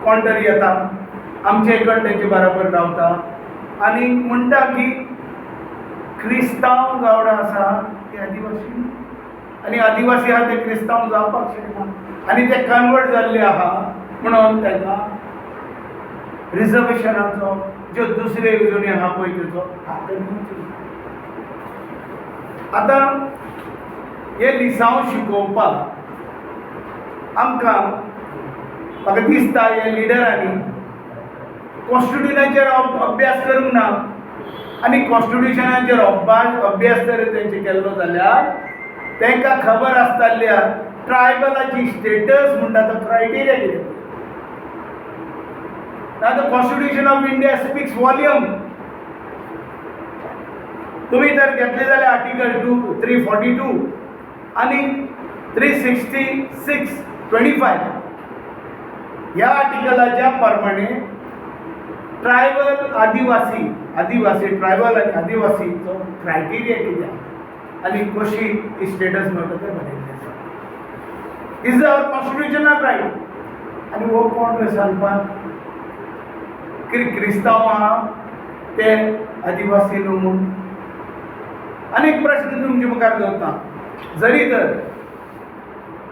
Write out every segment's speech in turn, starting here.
कोण तरी येता आमचे इकडे तेचे बरोबर रावता आनी म्हणटा की क्रिस्तांव गावडा आसा ते आदिवासी आनी आदिवासी आहा ते क्रिस्तांव जावपाक शकना आनी ते कन्वर्ट जाल्ले आहा म्हणून ताका रिजर्वेशनाचो ज्यो दुसऱ्यो येवजणी आहा पळय तेचो आतां हे लिसांव शिकोवपाक आमकां म्हाका दिसता हे लिडरांनी कॉन्स्टिट्युशनाचेर अभ्यास करूंक ना आनी कॉन्स्टिट्युशनाचेर अभ्यास जर तेंचे केल्लो जाल्यार तांकां खबर आसताल्या ट्रायबलाची स्टेटस म्हणटा तो क्रायटेरिया कितें ना the constitution of India speaks volume तुम्ही जर घेतले जाल्यार आर्टिकल 342 आनी 366(25) ह्या आर्टिकलाच्या प्रमाणे ट्रायबल आदिवासी ट्रायबल आनी आदिवासीचो क्रायटेरिया कितें आनी कशी ही स्टेटस मेळटा तें बरयल्लें आसा. इज अवर कॉन्स्टिट्युशनल रायट आनी हो कोण रे सांगपाक क्रिस्तांव आहा ते आदिवासी न्हू म्हूण. अनेक प्रश्न तुमचे मुखार दवरता. जरी तर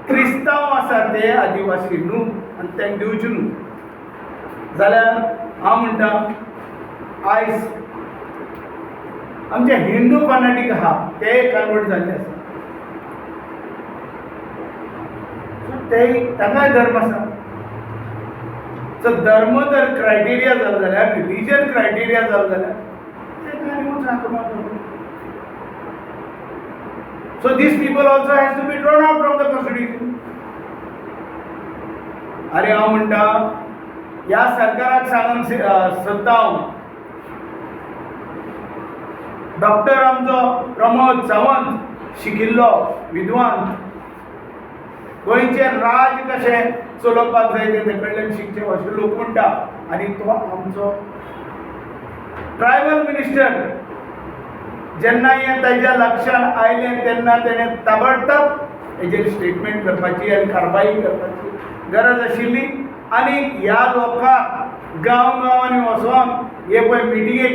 क्रिस्तांव आसा ते आदिवासी न्हू आनी तांकां दिवचे न्हू जाल्यार हांव म्हणटा आयज आमचे हिंदू फनाटीक आहा ते कन्वर्ट जाल्ले आसा ते ताकाय धर्म आसा. सो धर्म जर क्रायटेरिया जालो जाल्यार रिलीजन क्रायटेरिया जालो जाल्यार ताका आनी राखपाक. So these people also has to be drawn out from the constitution. अरे हांव म्हणटा ह्या सरकाराक सांगूंक सोदता हांव डॉक्टर आमचो प्रमोद सावंत शिकिल्लो विद्वान गोंयचे राज कशें चलोवपाक जाय ते कडल्यान शिकचे अशें लोक म्हणटा आनी तो आमचो ट्रायबल मिनिस्टर जेन्ना हें ताज्या लक्षान आयलें तेन्ना तेणें ताबडतोब हेजेर स्टेटमेंट करपाची आनी कारवाई करपाची गरज आशिल्ली. आनी ह्या लोकांक गांवांनी वचोन हे पळय मिटिंगे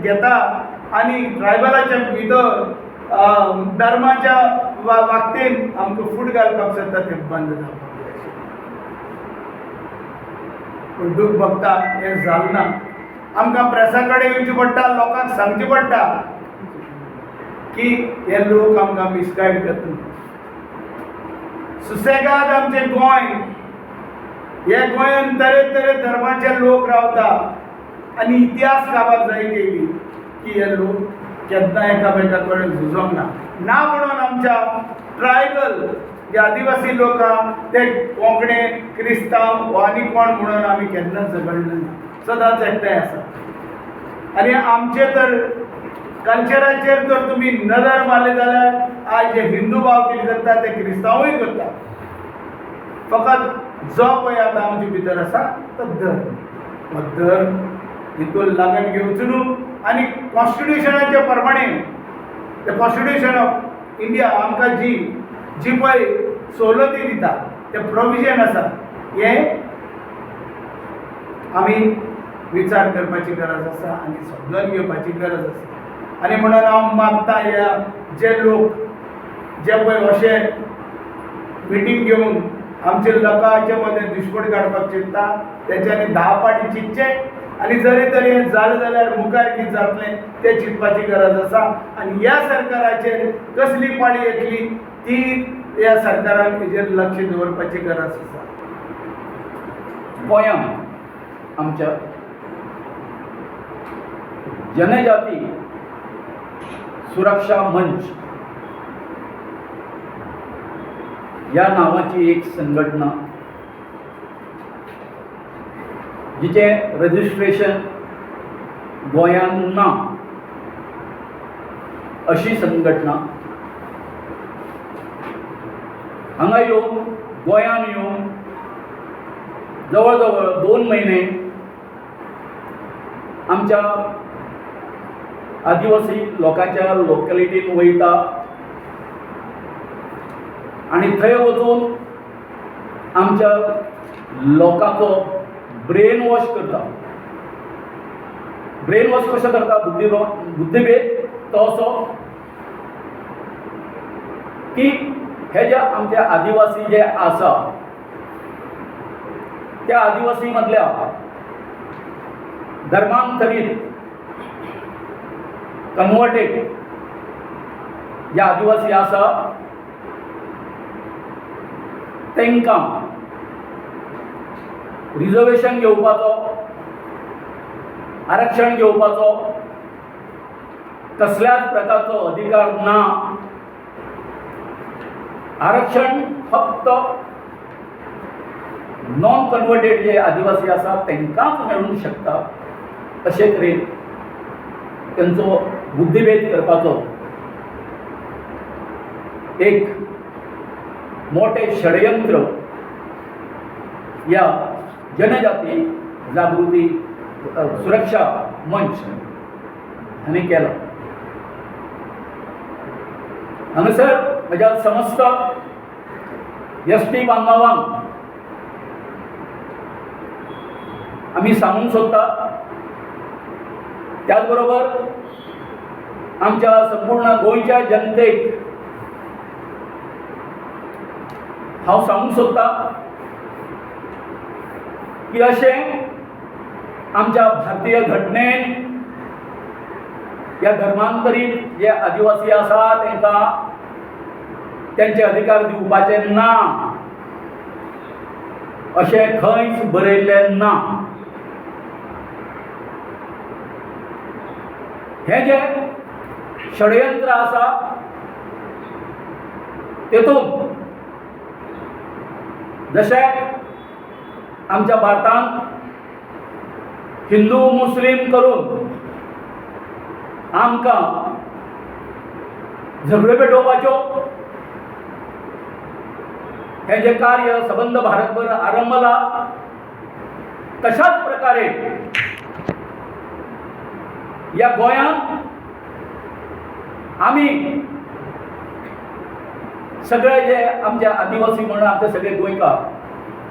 घेता आनी ट्रायबलाच्या भितर धर्माच्या वागतेन आमकां फूट घालपाक सोदता तें बंद जावपाक जाय. पूण दूख भोगता हें जालें ना. आमकां प्रेसा कडेन येवचें पडटा लोकांक सांगचें पडटा की हे लोक आमकां मिसगायड करता. सुसेगाद आमचें गोंय हे गोंयांत तरेतरे धर्माचे लोक रावता आनी इतिहास काबार जायत येयली की हे लोक केन्ना एकामेका कडेन झुजोंक ना म्हणून आमच्या ट्रायबल जे आदिवासी लोक आहा ते कोंकणे क्रिस्तांव वा आनी कोण म्हणून आमी केन्नाच झगडले ना. सदांच एकठांय आसा. आनी आमचे तर कल्चराचेर जर तुमी नदर मारले जाल्यार आज जे हिंदू भाव कितें करता ते क्रिस्तांवूय करता. फकत जो पळय आतां आमचे भितर आसा तो धर्म हितून लागून घेवचो न्हू. आनी कॉन्स्टिट्युशनाच्या प्रमाणे ते कॉन्स्टिट्युशन ऑफ इंडिया आमकां जी पळय सवलती दिता ते प्रोविजन आसा हे आमी विचार करपाची गरज आसा आनी समजून घेवपाची गरज आसा. आनी म्हणून हांव मागता ह्या जे लोक जे पळय अशें मिटींग घेवन आमच्या लोकांचे मदें दिश्पट काडपाक चिंतता तेच्यांनी 10 पाटी चिंतचें आनी जरी तरी हें जालें जाल्यार मुखार कितें जातलें तें चिंतपाची गरज आसा. आनी ह्या सरकाराचेर कसली पाळी येतली ती ह्या सरकारान हेजेर लक्ष दवरपाची गरज आसा. गोंयांत आमच्या जनजाती सुरक्षा मंच या नावाची एक संघटना जिचे रजिस्ट्रेशन गोंयांत ना अशी संघटना हांगा येवन गोंयांत येवन जवळ जवळ 2 महिने आमच्या आदिवासी लोकांच्या लोकॅलिटीन वयता आणि थंय वचून आमच्या लोकांचो ब्रेन वॉश करता. ब्रेन वॉश कसो करता बुद्धिभेद तो असो की हे जे आमचे आदिवासी जे आसा त्या आदिवासी मधल्या धर्मांतरीत कन्वर्टेड जे आदिवासी आसा तांकां रिजर्वेशन घेवपाचो आरक्षण घेवपाचो कसल्याच प्रकारचो अधिकार ना. आरक्षण फक्त नॉन कन्वर्टेड जे आदिवासी आसा तांकांच मेळूंक शकता अशे तरेन तांचो बुद्धिभेद करपाचो एक मोठे षडयंत्र या जनजाती जागृती सुरक्षा मंच हांणी केलो. हांगासर म्हज्या समस्त एसटी बांधवांक आमी सांगूंक सोदता, त्याच बरोबर आमच्या संपूर्ण गोंयच्या जनतेक हांव सांगूंक सोदता की अशें आमच्या भारतीय घटनेन ह्या धर्मांतरीत जे आदिवासी आसा तांकां त्यांचे अधिकार दिवपाचे ना अशें खंयच बरयल्लें ना. हे जे षडयंत्र आसा तेतून जशें आमच्या भारतांत हिंदू मुस्लीम करून आमकां झगड्यो पेटोवपाच्यो हे जे कार्य सबंद भारतभर आरंभला तशाच प्रकारे या गोंयांत आमी सगळे जे आमचे आदिवासी म्हणून आमचे सगळे गोंयकार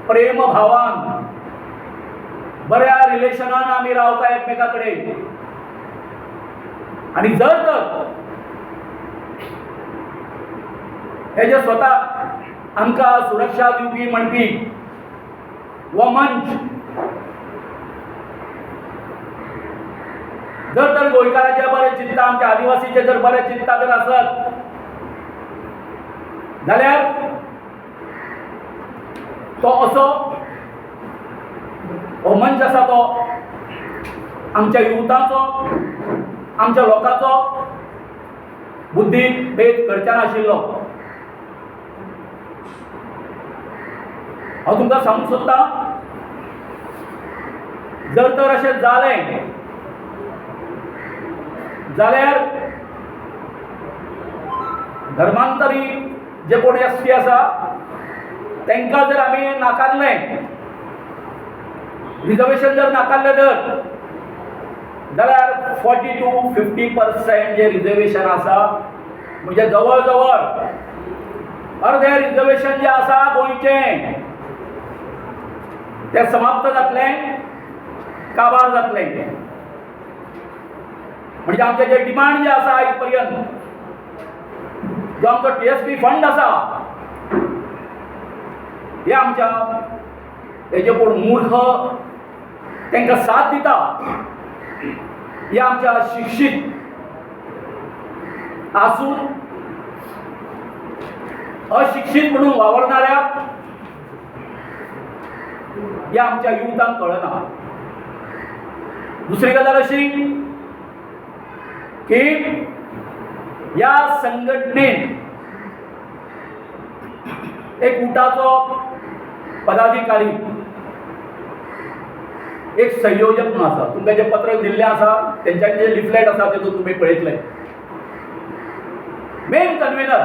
प्रेम भावान बऱ्या रिलेशनान आमी रावता एकमेका कडेन. आणि जर तर हे जे स्वता आमकां सुरक्षा दिवपी म्हणपी वो मंच जर तर गोंयकाराचे बरें चिंतता आमच्या आदिवासीचे जर बरें चिंतता जर आसत जाल्यार तो असो हो मंच आसा तो आमच्या युथाचो आमच्या लोकांचो बुद्धिभेद करचे नाशिल्लो. हांव तुमकां सांगूंक सोदता जर तर अशें जालें जाल्यार धर्मांतरी जे कोण एसटी आसा तांकां जर आमी नाकारलें रिजर्वेशन जर नाकारलें जाल्यार 40 to 50% जे रिजर्वेशन आसा म्हणजे जवळ जवळ अर्धे रिजर्वेशन जे आसा गोंयचें तें समाप्त जातलें काबार जातलें. म्हणजे आमचे जे डिमांड जे आसा आयज पर्यंत जो आमचो TSP फंड आसा हे आमच्या हेजे कोण मूर्ख तांकां साथ दिता हे आमच्या शिक्षीत आसून अशिक्षीत म्हणून वावरणाऱ्या हे आमच्या युथांक कळना. दुसरी गजाल अशी की या संघटनेन एक उठाचो पदाधिकारी एक संयोजक म्हणून आसा. तुमकां जे पत्र दिल्लें आसा तेंच्यांनी जे लिफलेट आसा तेतून तुमी पळयतले. मेन कन्व्हेनर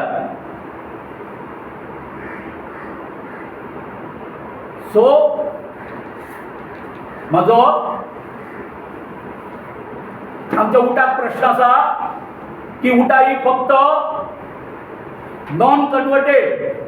सो म्हजो आमच्या उठाक प्रश्न आसा की उठा ही फक्त नॉन कन्वर्टेड